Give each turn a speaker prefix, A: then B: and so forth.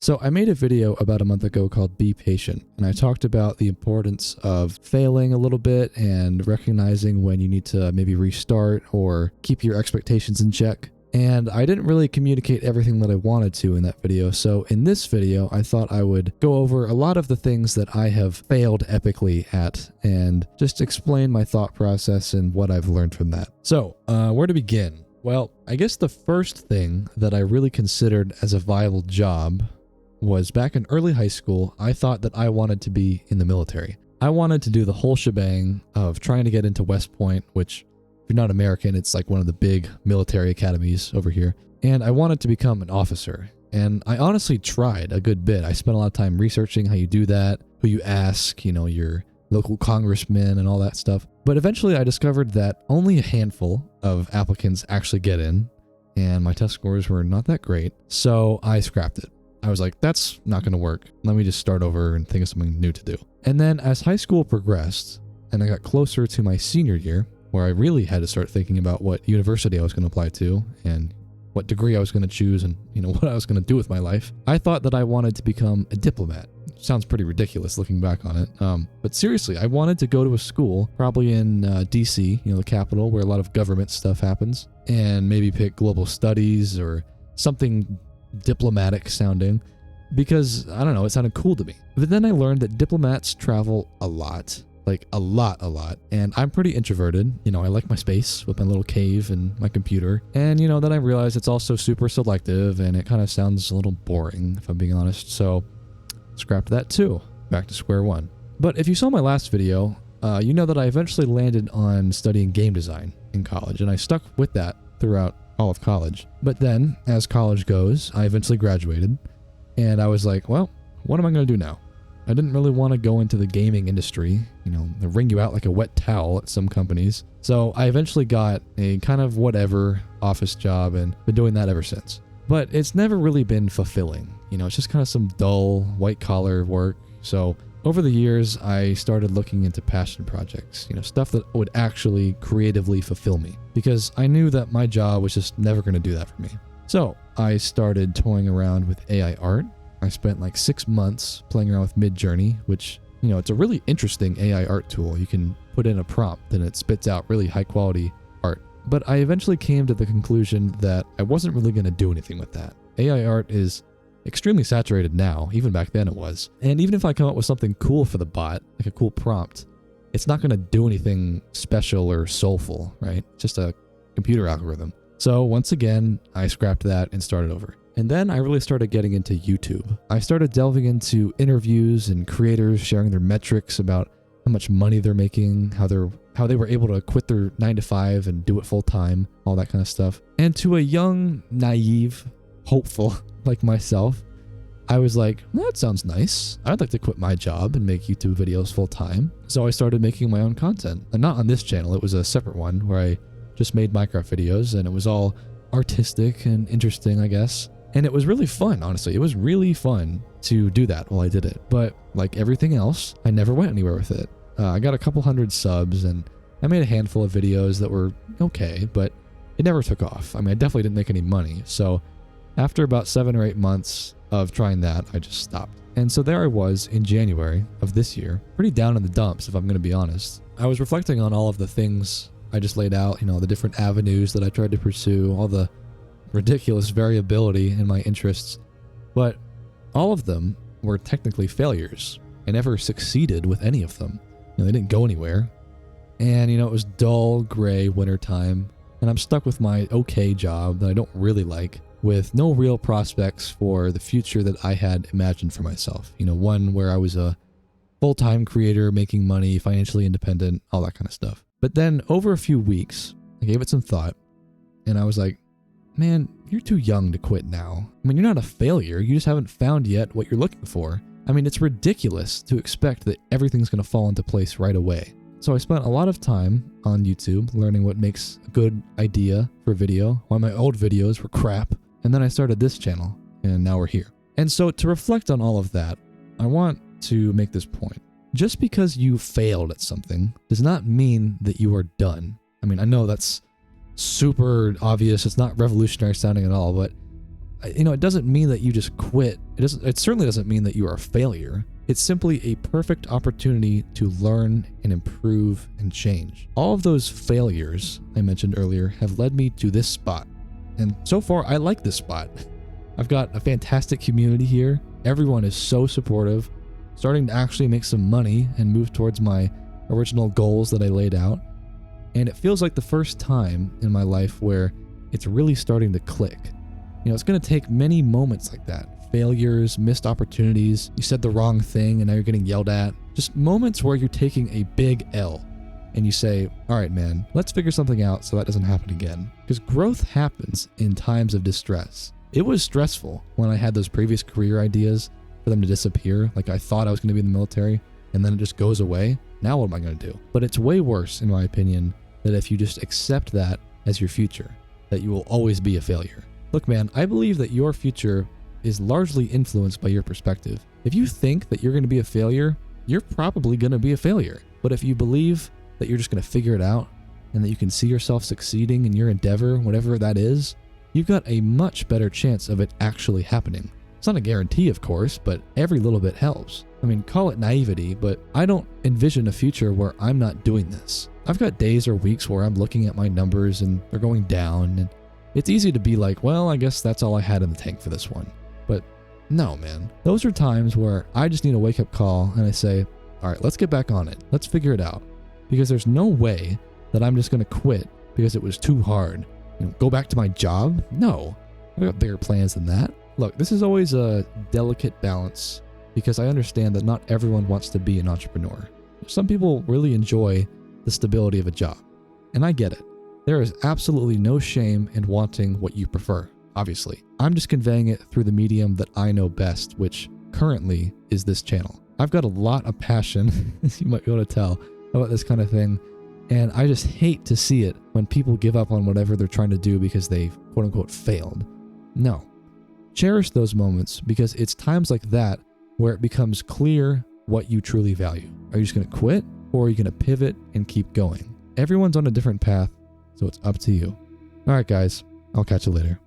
A: So I made a video about a month ago called Be Patient, and I talked about the importance of failing a little bit and recognizing when you need to maybe restart or keep your expectations in check. And I didn't really communicate everything that I wanted to in that video, so in this video I thought I would go over a lot of the things that I have failed epically at and just explain my thought process and what I've learned from that. So, where to begin? Well, I guess the first thing that I really considered as a viable job was back in early high school. I thought that I wanted to be in the military. I wanted to do the whole shebang of trying to get into West Point, which, if you're not American, it's like one of the big military academies over here. And I wanted to become an officer. And I honestly tried a good bit. I spent a lot of time researching how you do that, who you ask, your local congressman and all that stuff. But eventually I discovered that only a handful of applicants actually get in, and my test scores were not that great. So I scrapped it. I was like, that's not going to work. Let me just start over and think of something new to do. And then as high school progressed and I got closer to my senior year, where I really had to start thinking about what university I was going to apply to and what degree I was going to choose and, what I was going to do with my life, I thought that I wanted to become a diplomat. Sounds pretty ridiculous looking back on it. But seriously, I wanted to go to a school, probably in DC, the capital, where a lot of government stuff happens, and maybe pick global studies or something diplomatic sounding, because I don't know, it sounded cool to me. But then I learned that diplomats travel a lot, like a lot, and I'm pretty introverted. I like my space with my little cave and my computer, and then I realized it's also super selective and it kind of sounds a little boring, if I'm being honest, so scrapped that too. Back to square one. But if you saw my last video, you know that I eventually landed on studying game design in college, and I stuck with that throughout all of college. But then, as college goes, I eventually graduated, and I was like, well, what am I going to do now? I didn't really want to go into the gaming industry. They wring you out like a wet towel at some companies. So I eventually got a kind of whatever office job and been doing that ever since. But it's never really been fulfilling. It's just kind of some dull, white-collar work. So over the years, I started looking into passion projects, stuff that would actually creatively fulfill me, because I knew that my job was just never going to do that for me. So I started toying around with AI art. I spent like 6 months playing around with Midjourney, which, it's a really interesting AI art tool. You can put in a prompt and it spits out really high-quality art. But I eventually came to the conclusion that I wasn't really going to do anything with that. AI art is extremely saturated now, even back then it was. And even if I come up with something cool for the bot, like a cool prompt, it's not going to do anything special or soulful, right? It's just a computer algorithm. So once again, I scrapped that and started over. And then I really started getting into YouTube. I started delving into interviews and creators sharing their metrics about how much money they're making, how they were able to quit their 9-to-5 and do it full time, all that kind of stuff. And to a young, naive, hopeful like myself, I was like, well, that sounds nice. I'd like to quit my job and make YouTube videos full time. So I started making my own content. And not on this channel, it was a separate one where I just made Minecraft videos, and it was all artistic and interesting, I guess. And it was really fun, honestly. It was really fun to do that while I did it. But like everything else, I never went anywhere with it. I got a couple hundred subs, and I made a handful of videos that were okay, but it never took off. I definitely didn't make any money. So after about 7 or 8 months of trying that, I just stopped. And so there I was in January of this year, pretty down in the dumps, if I'm going to be honest. I was reflecting on all of the things I just laid out, the different avenues that I tried to pursue, all the ridiculous variability in my interests. But all of them were technically failures. I never succeeded with any of them. They didn't go anywhere. And, it was dull, gray wintertime, and I'm stuck with my okay job that I don't really like, with no real prospects for the future that I had imagined for myself. One where I was a full-time creator, making money, financially independent, all that kind of stuff. But then over a few weeks, I gave it some thought, and I was like, man, you're too young to quit now. You're not a failure. You just haven't found yet what you're looking for. It's ridiculous to expect that everything's going to fall into place right away. So I spent a lot of time on YouTube learning what makes a good idea for video, why my old videos were crap, and then I started this channel, and now we're here. And so to reflect on all of that, I want to make this point. Just because you failed at something does not mean that you are done. I know that's super obvious. It's not revolutionary sounding at all, but it doesn't mean that you just quit. It certainly doesn't mean that you are a failure. It's simply a perfect opportunity to learn and improve and change. All of those failures I mentioned earlier have led me to this spot. And so far, I like this spot. I've got a fantastic community here. Everyone is so supportive, starting to actually make some money and move towards my original goals that I laid out. And it feels like the first time in my life where it's really starting to click. It's going to take many moments like that. Failures, missed opportunities, you said the wrong thing and now you're getting yelled at. Just moments where you're taking a big L and you say, all right, man, let's figure something out so that doesn't happen again. Because growth happens in times of distress. It was stressful when I had those previous career ideas for them to disappear. Like I thought I was going to be in the military and then it just goes away. Now what am I going to do? But it's way worse, in my opinion, that if you just accept that as your future, that you will always be a failure. Look, man, I believe that your future is largely influenced by your perspective. If you think that you're going to be a failure, you're probably going to be a failure. But if you believe that you're just going to figure it out and that you can see yourself succeeding in your endeavor, whatever that is, you've got a much better chance of it actually happening. It's not a guarantee, of course, but every little bit helps. I mean, call it naivety, but I don't envision a future where I'm not doing this. I've got days or weeks where I'm looking at my numbers and they're going down, and it's easy to be like, well, I guess that's all I had in the tank for this one. But no, man. Those are times where I just need a wake-up call and I say, all right, let's get back on it. Let's figure it out. Because there's no way that I'm just going to quit because it was too hard. Go back to my job? No. I've got bigger plans than that. Look, this is always a delicate balance because I understand that not everyone wants to be an entrepreneur. Some people really enjoy the stability of a job, and I get it. There is absolutely no shame in wanting what you prefer, obviously. I'm just conveying it through the medium that I know best, which currently is this channel. I've got a lot of passion, as you might be able to tell, about this kind of thing, and I just hate to see it when people give up on whatever they're trying to do because they've quote-unquote failed. No. Cherish those moments because it's times like that where it becomes clear what you truly value. Are you just going to quit or are you going to pivot and keep going? Everyone's on a different path, so it's up to you. All right, guys, I'll catch you later.